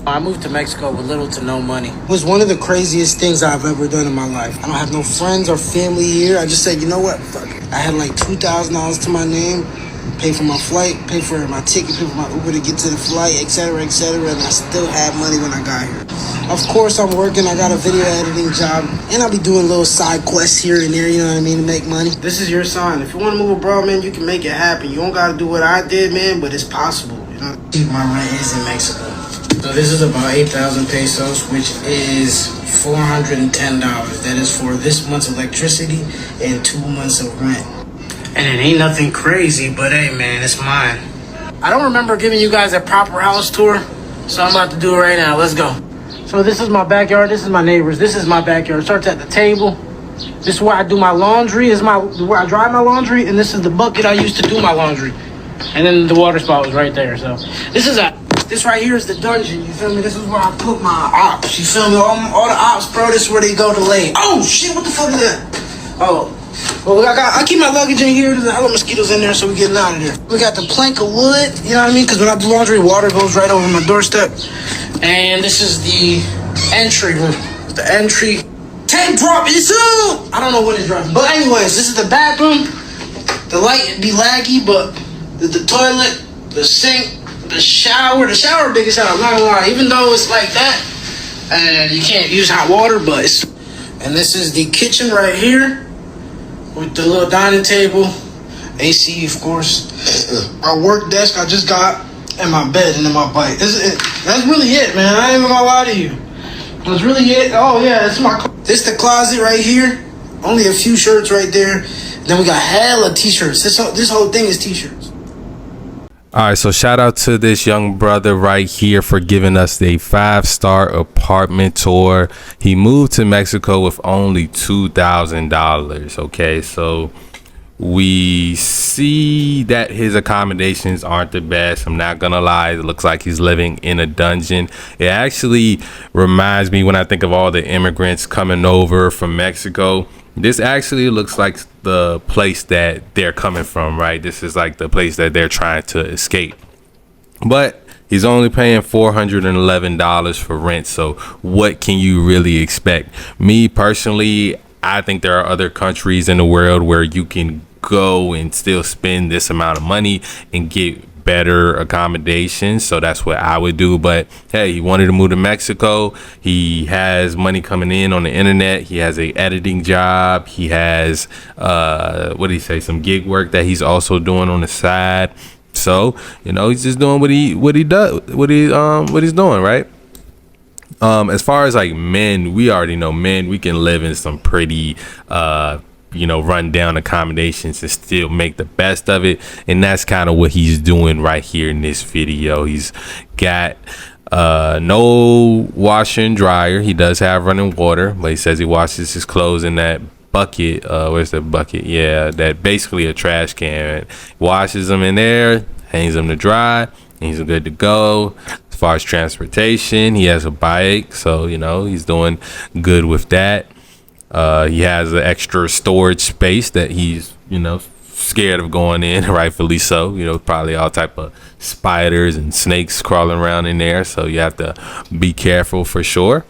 I moved to Mexico with little to no money. It was one of the craziest things I've ever done in my life. I don't have no friends or family here. I just said, you know what? Fuck it. I had like $2,000 to my name, pay for my flight, pay for my ticket, pay for my Uber to get to the flight, etc., etc., and I still had money when I got here. Of course, I'm working. I got a video editing job, and I'll be doing little side quests here and there, you know what I mean, to make money. This is your sign. If you want to move abroad, man, you can make it happen. You don't got to do what I did, man, but it's possible, you know? My rent is in Mexico. So this is about 8,000 pesos, which is $410. That is for this month's electricity and 2 months of rent. And it ain't nothing crazy, but hey, man, it's mine. I don't remember giving you guys a proper house tour, so I'm about to do it right now. Let's go. So this is my backyard. This is my neighbors. This is my backyard. It starts at the table. This is where I do my laundry. This is where I dry my laundry, and this is the bucket I use to do my laundry. And then the water spout was right there. So this right here is the dungeon. You feel me? This is where I put my ops. You feel me? All the ops, bro. This is where they go to lay. Oh shit! What the fuck is that? Oh. Well, I keep my luggage in here. There's a hell of mosquitoes in there, so we're getting out of there. We got the plank of wood, you know what I mean? Because when I do laundry, water goes right over my doorstep. And this is the entry room. The entry. Tank drop is soon! I don't know when it's dropping. But anyways, this is the bathroom. The light be laggy, but the toilet, the sink, the shower. The shower biggest shower, I'm not gonna lie. Even though it's like that, and you can't use hot water, but it's... And this is the kitchen right here. With the little dining table, AC, of course, our work desk I just got, and my bed, and then my bike. That's really it, man. I ain't even gonna lie to you. That's really it. Oh yeah, this the closet right here. Only a few shirts right there. Then we got hella t-shirts. This whole thing is t-shirts. All right, so shout out to this young brother right here for giving us a 5-star apartment tour. He moved to Mexico with only $2,000. Okay, so we see that his accommodations aren't the best. I'm not gonna lie, it looks like he's living in a dungeon. It actually reminds me, when I think of all the immigrants coming over from Mexico, this actually looks like the place that they're coming from, right? This is like the place that they're trying to escape. But he's only paying $411 for rent. So what can you really expect? Me personally, I think there are other countries in the world where you can go and still spend this amount of money and get better accommodations. So that's what I would do. But hey, he wanted to move to Mexico. He has money coming in on the internet. He has a editing job. He has what did he say, some gig work that he's also doing on the side. So you know, he's just doing what he's doing, right? As far as like men, we already know men, we can live in some pretty run down accommodations and still make the best of it. And that's kind of what he's doing right here in this video. He's got no washer and dryer. He does have running water, but he says he washes his clothes in that bucket. Where's the bucket? Yeah, that basically a trash can. Washes them in there, hangs them to dry, and he's good to go. As far as transportation, he has a bike, so you know he's doing good with that. He has an extra storage space that he's, scared of going in, rightfully so. Probably all type of spiders and snakes crawling around in there, so you have to be careful for sure.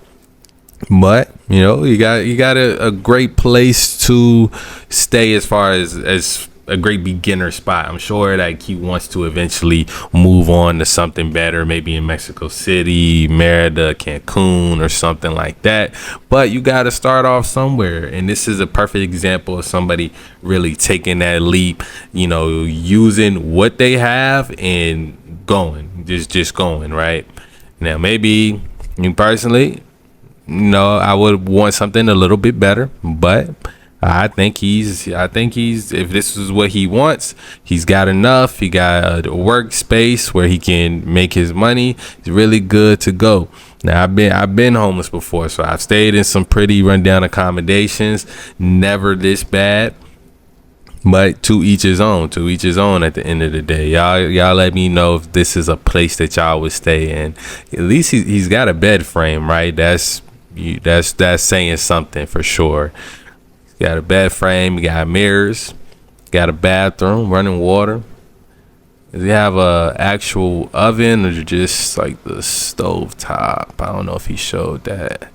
But you got a great place to stay as far as a great beginner spot. I'm sure that he wants to eventually move on to something better, maybe in Mexico City, Merida, Cancun, or something like that. But you got to start off somewhere, and this is a perfect example of somebody really taking that leap, using what they have and going, just going, right? Now, maybe me personally, I would want something a little bit better, but I think he's if this is what he wants, he's got enough. He got a workspace where he can make his money. He's really good to go. Now I've been homeless before, so I've stayed in some pretty rundown accommodations. Never this bad. But to each his own at the end of the day. Y'all let me know if this is a place that y'all would stay in. At least he's got a bed frame, right? That's saying something for sure. Got a bed frame, you got mirrors, got a bathroom, running water. Does he have a actual oven or just like the stove top? I don't know if he showed that.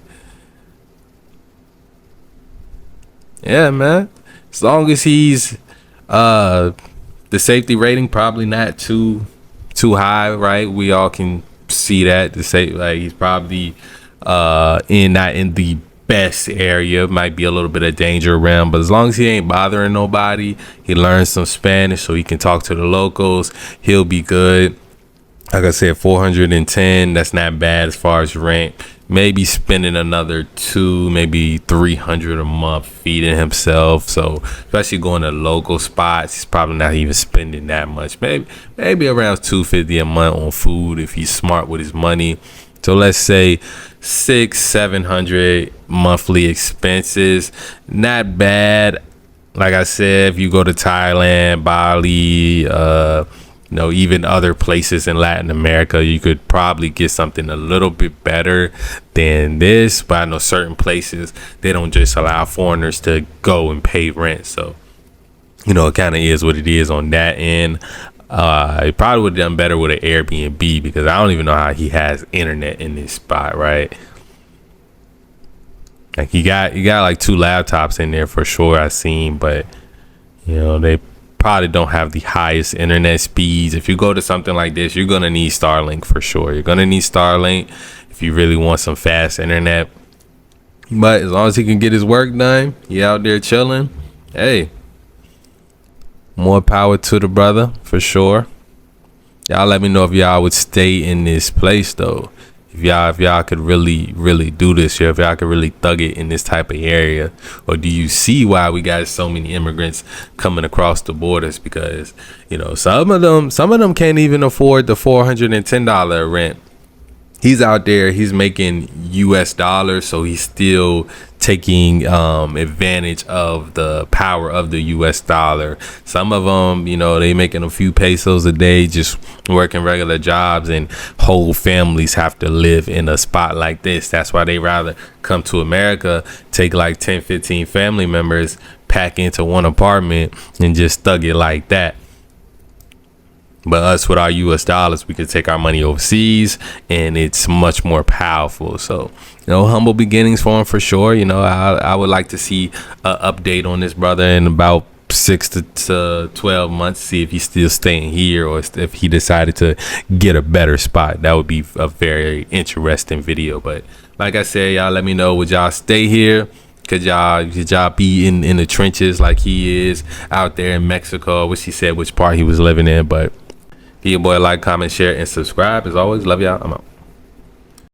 Yeah, man. As long as he's the safety rating probably not too high, right? We all can see that. To say like he's probably not in the best area, might be a little bit of danger around, but as long as he ain't bothering nobody, he learns some Spanish so he can talk to the locals, he'll be good. Like I said, 410, that's not bad as far as rent. Maybe spending another 2, maybe 300 a month feeding himself. So especially going to local spots, he's probably not even spending that much. Maybe around 250 a month on food if he's smart with his money. So let's say 600-700 monthly expenses. Not bad. Like I said, if you go to Thailand, Bali, even other places in Latin America, you could probably get something a little bit better than this. But I know certain places, they don't just allow foreigners to go and pay rent. So, it kind of is what it is on that end. He probably would have done better with an Airbnb because I don't even know how he has internet in this spot, right? Like he got like 2 laptops in there for sure, I seen, but they probably don't have the highest internet speeds. If you go to something like this, you're gonna need Starlink for sure. You're gonna need Starlink if you really want some fast internet. But as long as he can get his work done, he out there chilling. Hey, more power to the brother for sure. Y'all let me know if y'all would stay in this place though. If y'all could really do this here, if y'all could really thug it in this type of area, or do you see why we got so many immigrants coming across the borders? Because some of them can't even afford the $410 rent. He's out there, he's making US dollars, so he's still taking advantage of the power of the US dollar. Some of them, they making a few pesos a day just working regular jobs, and whole families have to live in a spot like this. That's why they rather come to America, take like 10-15 family members, pack into one apartment and just thug it like that. But us with our US dollars, we could take our money overseas and it's much more powerful. So, humble beginnings for him for sure. I would like to see an update on this brother in about 6 to 12 months, see if he's still staying here or if he decided to get a better spot. That would be a very interesting video. But like I said, y'all let me know, would y'all stay here? Could y'all be in the trenches like he is out there in Mexico? I wish he said which part he was living in, but give your boy a like, comment, share, and subscribe. As always, love y'all. I'm out.